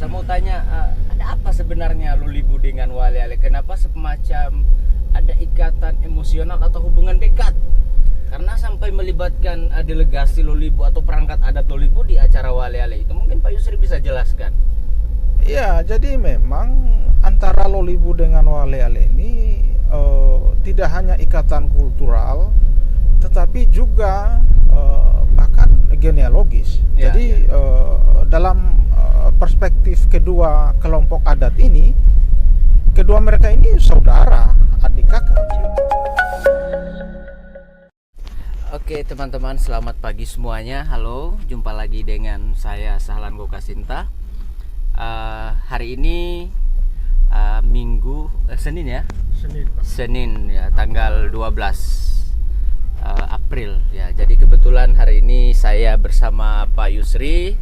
Saya mau tanya, ada apa sebenarnya Lolibu dengan Wale-Ale? Kenapa semacam ada ikatan emosional atau hubungan dekat? Karena sampai melibatkan delegasi Lolibu atau perangkat adat Lolibu di acara Wale-Ale itu, mungkin Pak Yusri bisa jelaskan. Ya, jadi memang antara Lolibu dengan Wale-Ale ini tidak hanya ikatan kultural, tetapi juga bahkan genealogis. Ya, Jadi ya. Dalam perspektif kedua kelompok adat ini, kedua mereka ini saudara, adik kakak. Oke teman-teman, selamat pagi semuanya. Halo, jumpa lagi dengan saya Sahlan Gokasinta. Hari ini Senin ya? Senin ya, tanggal 12 April ya. Jadi kebetulan hari ini saya bersama Pak Yusri.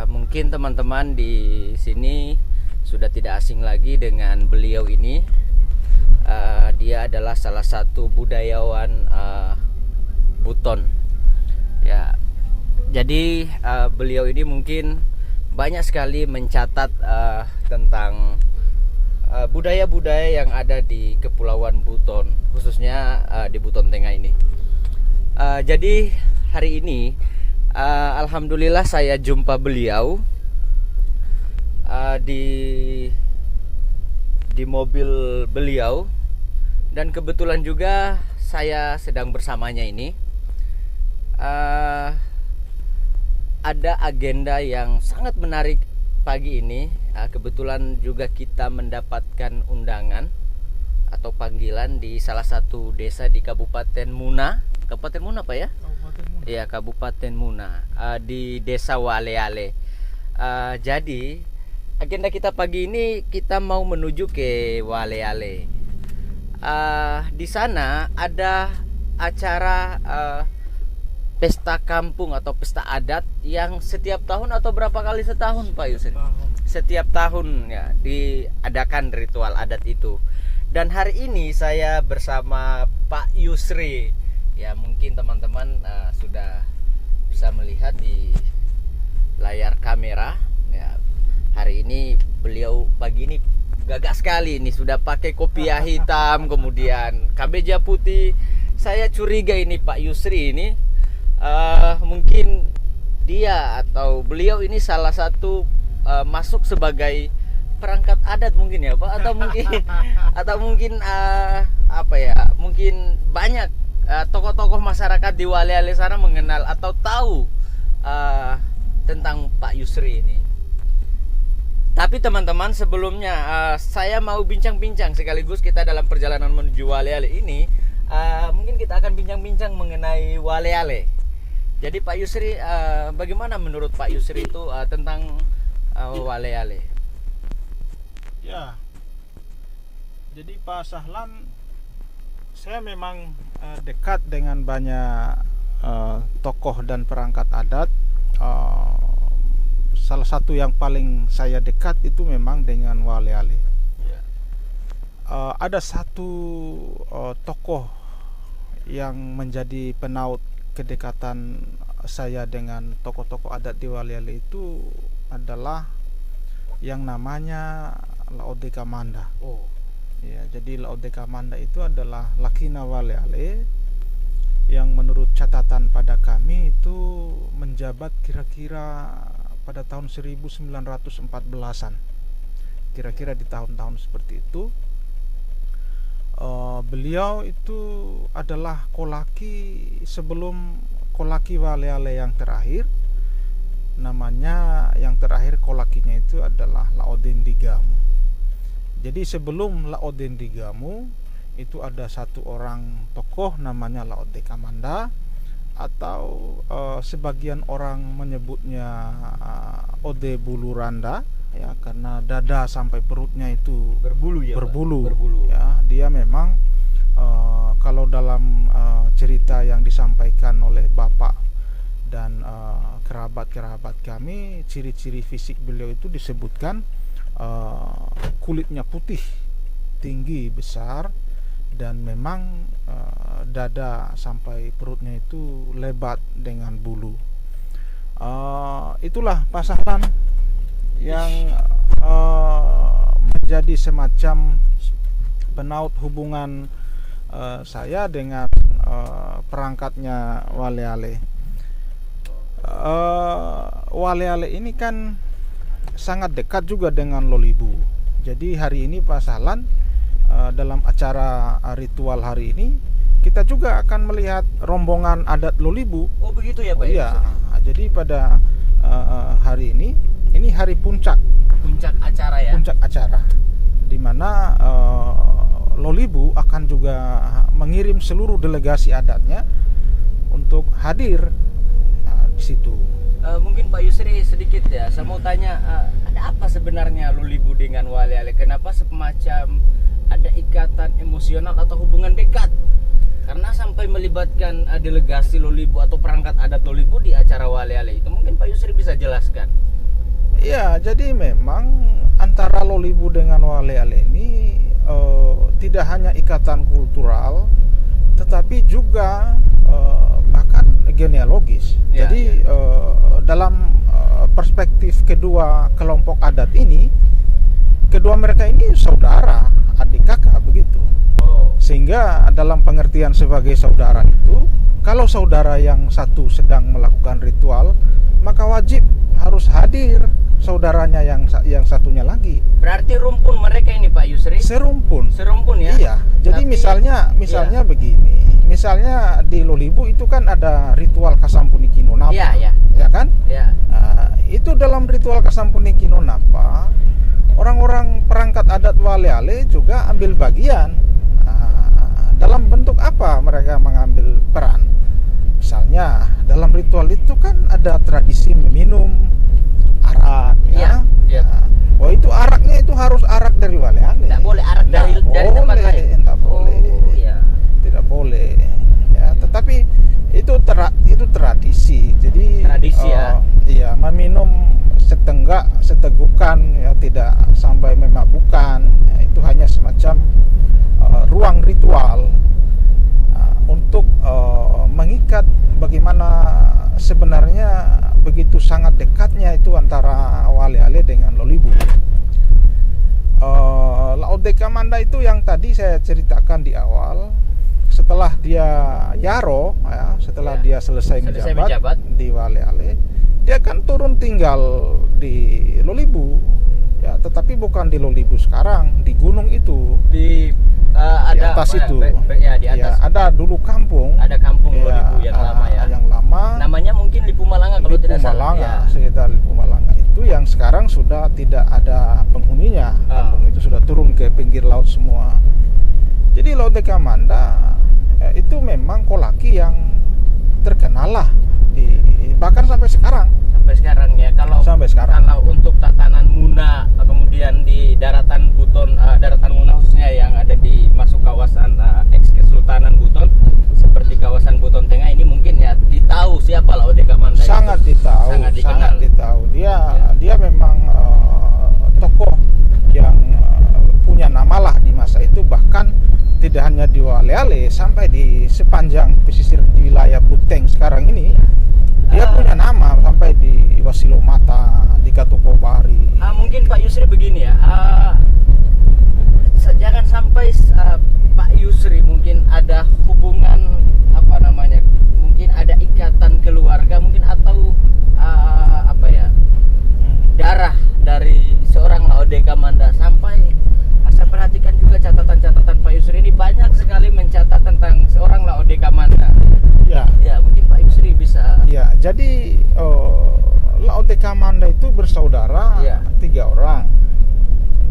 Mungkin teman-teman di sini sudah tidak asing lagi dengan beliau ini. Dia adalah salah satu budayawan Buton ya. Jadi beliau ini mungkin banyak sekali mencatat tentang budaya-budaya yang ada di Kepulauan Buton, khususnya di Buton Tengah ini. Jadi hari ini alhamdulillah saya jumpa beliau di mobil beliau, dan kebetulan juga saya sedang bersamanya ini. Ada agenda yang sangat menarik pagi ini. Kebetulan juga kita mendapatkan undangan atau panggilan di salah satu desa di Kabupaten Muna. Kabupaten Muna apa ya? Kabupaten Muna. Iya, Kabupaten Muna, di Desa Wale-Ale. Jadi agenda kita pagi ini, kita mau menuju ke Wale-Ale. Di sana ada acara pesta kampung atau pesta adat yang setiap tahun atau berapa kali setahun Pak Yusri? Setiap tahun ya diadakan ritual adat itu. Dan hari ini saya bersama Pak Yusri. Ya mungkin teman-teman sudah bisa melihat di layar kamera. Ya, hari ini beliau pagi ini gagah sekali, ini sudah pakai kopiah hitam, kemudian kemeja putih. Saya curiga ini Pak Yusri ini mungkin dia atau beliau ini salah satu masuk sebagai perangkat adat mungkin ya Pak, atau mungkin apa ya, mungkin banyak tokoh-tokoh masyarakat di Wale-Ale sana mengenal atau tahu tentang Pak Yusri ini. Tapi teman-teman, sebelumnya saya mau bincang-bincang sekaligus kita dalam perjalanan menuju Wale-Ale ini. Mungkin kita akan bincang-bincang mengenai Wale-Ale. Jadi Pak Yusri, bagaimana menurut Pak Yusri itu tentang Wale-Ale? Ya, jadi Pak Sahlan, saya memang dekat dengan banyak tokoh dan perangkat adat. Salah satu yang paling saya dekat itu memang dengan Wale-Ale. Ya. Ada satu tokoh yang menjadi penaut kedekatan saya dengan tokoh-tokoh adat di Wale-Ale itu adalah yang namanya Laode Kamanda. Oh. Ya, jadi Laode Kamanda itu adalah Lakina Wale-Ale yang menurut catatan pada kami itu menjabat kira-kira pada tahun 1914-an. Kira-kira di tahun-tahun seperti itu. Beliau itu adalah kolaki sebelum kolaki Wale-Ale yang terakhir. Namanya yang terakhir kolakinya itu adalah Laoden Digamu. Jadi sebelum Laoden Digamu itu ada satu orang tokoh namanya Laode Kamanda, atau sebagian orang menyebutnya Ode Buluranda ya, karena dada sampai perutnya itu Berbulu ya, berbulu. Pak? Berbulu. Ya, dia memang kalau dalam cerita yang disampaikan oleh bapak dan kerabat-kerabat kami, ciri-ciri fisik beliau itu disebutkan kulitnya putih, tinggi, besar, dan memang dada sampai perutnya itu lebat dengan bulu. Itulah Pak Sahlan yang menjadi semacam penaut hubungan saya dengan perangkatnya Waleale. Waleale ini kan sangat dekat juga dengan Lolibu. Jadi hari ini Pak Sahlan dalam acara ritual hari ini kita juga akan melihat rombongan adat Lolibu. Oh begitu ya Pak? Iya. Jadi pada hari ini hari puncak acara ya. Puncak acara di mana Lolibu akan juga mengirim seluruh delegasi adatnya untuk hadir di situ. Mungkin Pak Yusri sedikit ya, saya mau tanya ada apa sebenarnya Lolibu dengan Waleale? Kenapa semacam ada ikatan emosional atau hubungan dekat? Karena sampai melibatkan delegasi Lolibu atau perangkat adat Lolibu di acara Waleale itu, mungkin Pak Yusri bisa jelaskan. Ya, jadi memang antara Lolibu dengan Waleale ini tidak hanya ikatan kultural, tetapi juga bahkan genealogis. Ya, Jadi dalam perspektif kedua kelompok adat ini, kedua mereka ini saudara, adik kakak begitu. Sehingga dalam pengertian sebagai saudara itu, kalau saudara yang satu sedang melakukan ritual, maka wajib harus hadir saudaranya yang satunya lagi. Berarti rumpun mereka ini Pak Yusri? Serumpun ya? Iya. Jadi Tapi, misalnya begini. Misalnya di Lolibu itu kan ada ritual Kasampuni Napa. Iya. Ya kan? Ya. Itu dalam ritual Kasampuni Napa, orang-orang perangkat adat Waleale juga ambil bagian. Dalam bentuk apa mereka mengambil peran? Misalnya dalam ritual itu kan ada tradisi meminum arak, ya. Oh itu araknya itu harus arak dari Waleale. Tidak boleh arak dari tempat lain. Tidak boleh. Oh, iya. Tidak boleh. Ya, tetapi itu tradisi. Jadi iya, meminum setegukan ya, tidak sampai memabukkan. Ya, itu hanya semacam ruang ritual untuk mengikat bagaimana sebenarnya begitu sangat dekatnya itu antara Waleale dengan Lolibu. Laodeka Manda itu yang tadi saya ceritakan di awal, setelah dia Yaro ya, dia selesai menjabat di Waleale, dia kan turun tinggal di Lolibu ya, tetapi bukan di Lolibu sekarang, di gunung itu, di atas itu. Di atas. Ya, ada dulu kampung. Ada kampung Lolibu yang lama ya. Yang lama. Namanya mungkin Lipu Malanga kalau tidak salah. Ya. Sekitar Lipu Malanga itu yang sekarang sudah tidak ada penghuninya. Kampung itu sudah turun ke pinggir laut semua. Jadi Laodeka Manda itu memang kolaki yang terkenal lah bahkan sampai sekarang. Ya, kalau untuk tatanan Muna, kemudian di daratan Buton, daratan Muna khususnya yang ada di masuk kawasan ex-Kesultanan Buton, seperti kawasan Buton Tengah ini mungkin ya ditahu siapa Laodeka Manda. Sangat dikenal. Dia memang tokoh yang punya nama lah di masa itu, bahkan tidak hanya di Waleale, sampai di sepanjang pesisir di wilayah Buteng sekarang ini. Dia punya nama sampai di Wasilomata, di Katokobari. Mungkin Pak Yusri begini ya, jangan sampai Pak Yusri mungkin ada hubungan mungkin ada ikatan keluarga mungkin atau darah dari seorang Laodeka Manda. Sampai saya perhatikan juga catatan-catatan Pak Yusri ini banyak sekali mencatat tentang seorang Laodeka Manda. Ya, mungkin Pak Yusri bisa. Ya, jadi Laodeka Manda itu bersaudara 3 orang.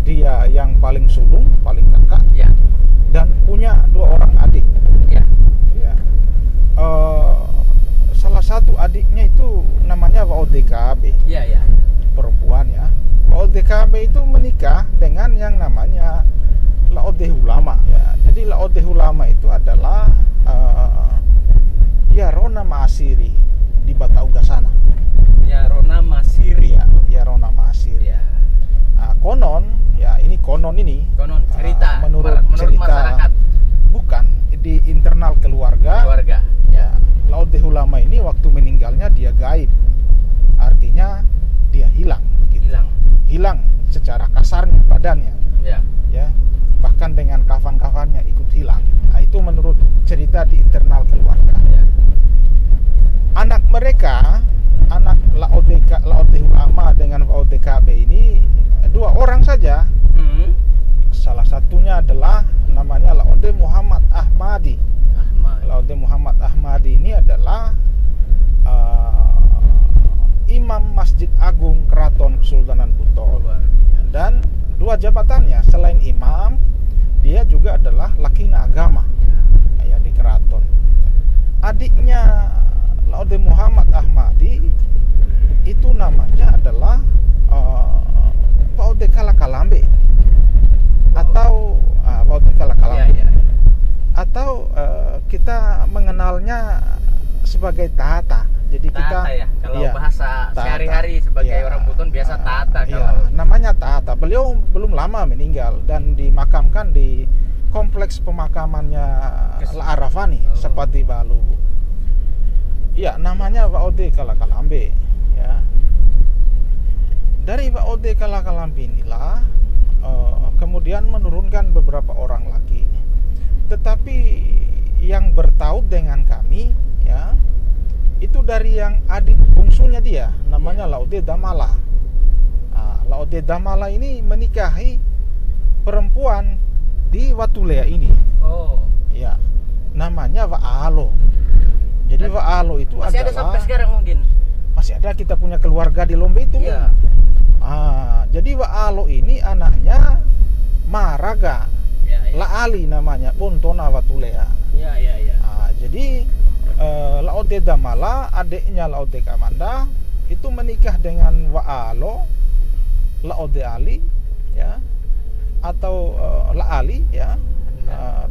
Dia yang paling sulung, paling kakak, dan punya 2 orang adik. Salah satu adiknya itu namanya Laodeka Abe. Perempuan ya. Laodeka Abe itu menikah dengan yang namanya Laodehulama. Jadi Laodehulama itu adalah Rona Maasiri di Batauga sana. Rona Maasiri. Rona Maasiri. Konon cerita. Menurut cerita masyarakat. Bukan di internal keluarga. Laodehulama ini waktu meninggalnya dia gaib. Artinya dia hilang begitu. secara kasarnya badannya, Ya. ya, bahkan dengan kafan-kafannya ikut hilang. Nah, itu menurut cerita di internal keluarga. Ya. Anak mereka, anak Laodehama dengan Laodekabe ini 2 orang saja. Hmm. Salah satunya adalah namanya Laode Muhammad Ahmadi. Ahmad. Laode Muhammad Ahmadi ini adalah Imam Masjid Agung Keraton Kesultanan Buton. Dan 2 jabatannya selain imam, dia juga adalah lakina agama ya di keraton. Adiknya Laode Muhammad Ahmadi itu namanya adalah Laode Kalakalambe atau Laode Kalakalambe. Ya, ya. Atau kita mengenalnya sebagai Tata. Jadi Tata kita ya. Kalau iya, bahasa Tata. sehari-hari sebagai Iya. orang Buton biasa Tata Iya, kalau. namanya Tata. Beliau belum lama meninggal dan dimakamkan di kompleks pemakamannya La Arafani, Oh. Sepati Balu. Iya, namanya Laode Kalakalambe ya. Dari Laode Kalakalambe inilah kemudian menurunkan beberapa orang lagi. Tetapi yang bertaut dengan kami ya, itu dari yang adik bungsunya dia, namanya Laode Damala. Laode Damala ini menikahi perempuan di Watulea ini. Oh. Ya, namanya Waalo. Jadi Dan Waalo itu masih ada adalah sampai sekarang mungkin. masih ada, kita punya keluarga di Lombe itu. Iya. Jadi Waalo ini anaknya Maraga. Ya, ya. Laali namanya, Pontona Watulea. Ya, ya, ya. Jadi Laode Damala, adiknya Laode Kamanda, itu menikah dengan Waalo, Laode Ali, ya, atau Laali, ya.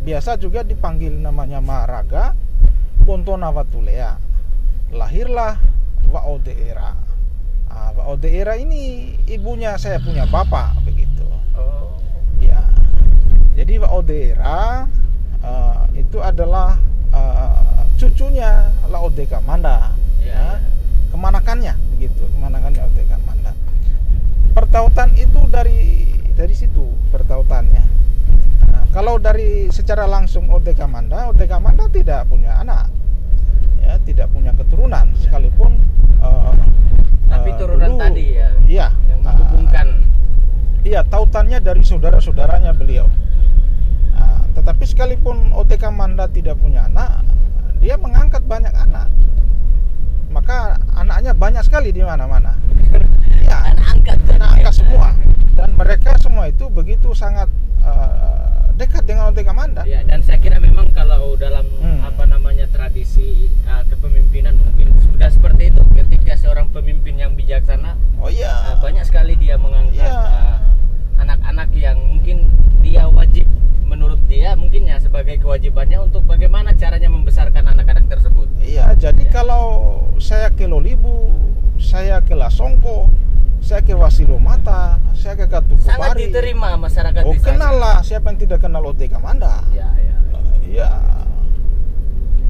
Biasa juga dipanggil namanya Maraga, Pontona Watulea. Lahirlah Waode Era. Waode Era ini ibunya saya punya bapak begitu. Oh. Ya. Jadi Waode Era itu adalah cucunya Laode Kamanda, Ya, ya. kemanakannya begitu, kemanakannya Laode Kamanda. Pertautan itu dari situ pertautannya. Kalau dari secara langsung Laode Kamanda tidak punya anak, ya, tidak punya keturunan sekalipun. Tapi turunan dulu, tadi ya. Iya. Yang menghubungkan. Iya, tautannya dari saudara-saudaranya beliau. Tetapi sekalipun Laode Kamanda tidak punya anak, dia mengangkat banyak anak. Maka anaknya banyak sekali di mana-mana. Ya, anak angkat semua. Dan mereka semua itu begitu sangat dekat dengan Laode Kamanda. Ya, dan saya kira memang kalau dalam tradisi kepemimpinan mungkin sudah seperti itu. Ketika seorang pemimpin yang bijaksana, Oh iya. banyak sekali dia mengangkat Iya. anak-anak yang mungkin dia wajib, menurut dia mungkin ya sebagai kewajibannya untuk bagaimana caranya membesarkan anak-anak tersebut. Iya, jadi kalau saya ke Lolibu, saya ke Lasongko, saya ke Wasilomata, saya ke Katukubari. Sangat diterima masyarakat Oh, di sana. kenal lah, siapa yang tidak kenal Laode Kamanda? Ya, ya. Iya.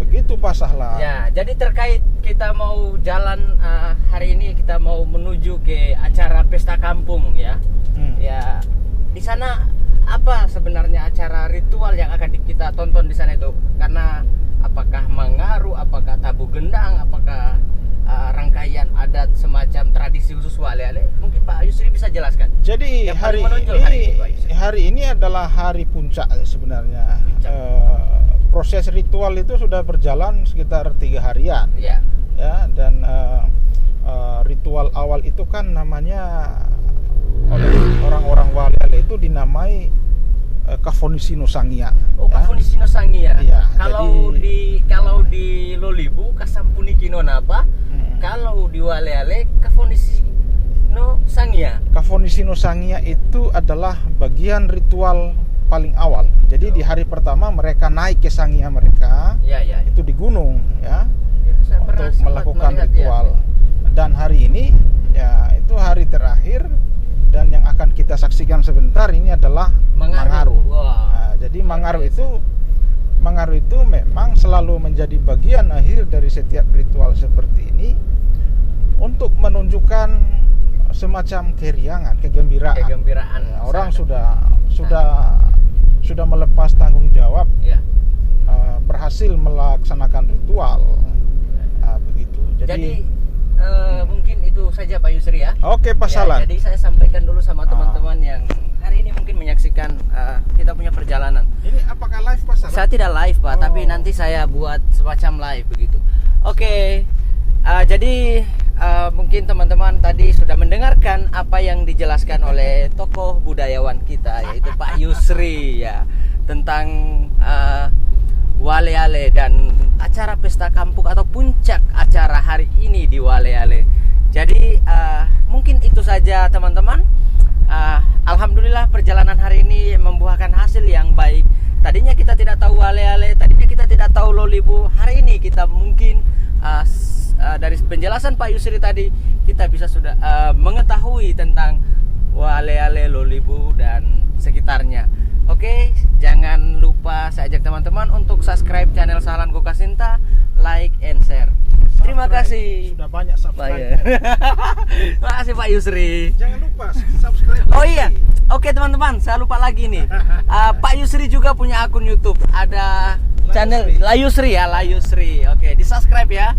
Begitu pasahlah. Ya, jadi terkait kita mau jalan hari ini, kita mau menuju ke acara pesta kampung ya. Ya, di sana apa sebenarnya acara ritual yang akan kita tonton di sana itu? Karena apakah mengaru, apakah tabu gendang, apakah rangkaian adat semacam tradisi khusus wale-ale? Mungkin Pak Yusri bisa jelaskan. Jadi Yang hari paling menonjol ini, hari ini, Pak Yusri. hari ini adalah hari puncak sebenarnya. Proses ritual itu sudah berjalan sekitar 3 harian. Ya. Ya, dan ritual awal itu kan namanya oleh orang-orang wale itu dinamai Kafonisi Nusangia. Oh, Kafonisi Nusangia. Iya, Kalau jadi- di Lolibu Kasampuni Kinonapa, kalau di Wale-ale Kafonisi Nusangia. Kafonisi Nusangia itu adalah bagian ritual paling awal. Jadi di hari pertama mereka naik ke sangia mereka, Ya, ya. itu di gunung ya, Ya, saya pernah untuk sempat melakukan melihat, ritual. ya. Dan hari ini ya itu hari terakhir, dan yang akan kita saksikan sebentar ini adalah Mangaru. Wah. Jadi Mangaru itu memang selalu menjadi bagian akhir dari setiap ritual seperti ini untuk menunjukkan semacam keriangan, kegembiraan. Kegembiraan. Ya, orang Sangat. sudah melepas tanggung jawab, Ya. berhasil melaksanakan ritual, begitu. Jadi mungkin itu saja Pak Yusri ya. Oke, Pak Ya, Salan. jadi saya sampaikan dulu sama teman-teman yang hari ini mungkin menyaksikan kita punya perjalanan. Ini apakah live, Pak Salan? Saya tidak live Pak, Oh. tapi nanti saya buat semacam live begitu. Oke, jadi mungkin teman-teman tadi sudah mendengarkan apa yang dijelaskan oleh tokoh budayawan kita, yaitu Pak Yusri ya, tentang Wale-ale dan acara pesta kampung atau puncak acara hari ini di Wale-ale. Jadi mungkin itu saja teman-teman. Alhamdulillah perjalanan hari ini membuahkan hasil yang baik. Tadinya kita tidak tahu Wale-ale, tadinya kita tidak tahu Lolibo. Hari ini kita mungkin dari penjelasan Pak Yusri tadi kita bisa sudah mengetahui tentang Wale-ale, Lolibo dan sekitarnya. Oke, jangan lupa saya ajak teman-teman untuk subscribe channel Sahlan Gokasinta, like and share. Terima kasih. Sudah banyak subscribe. Terima kasih Pak Yusri. Jangan lupa subscribe. Oh iya, oke teman-teman, saya lupa lagi nih. Pak Yusri juga punya akun YouTube, ada channel La Yusri ya, La Yusri. Oke, di subscribe ya.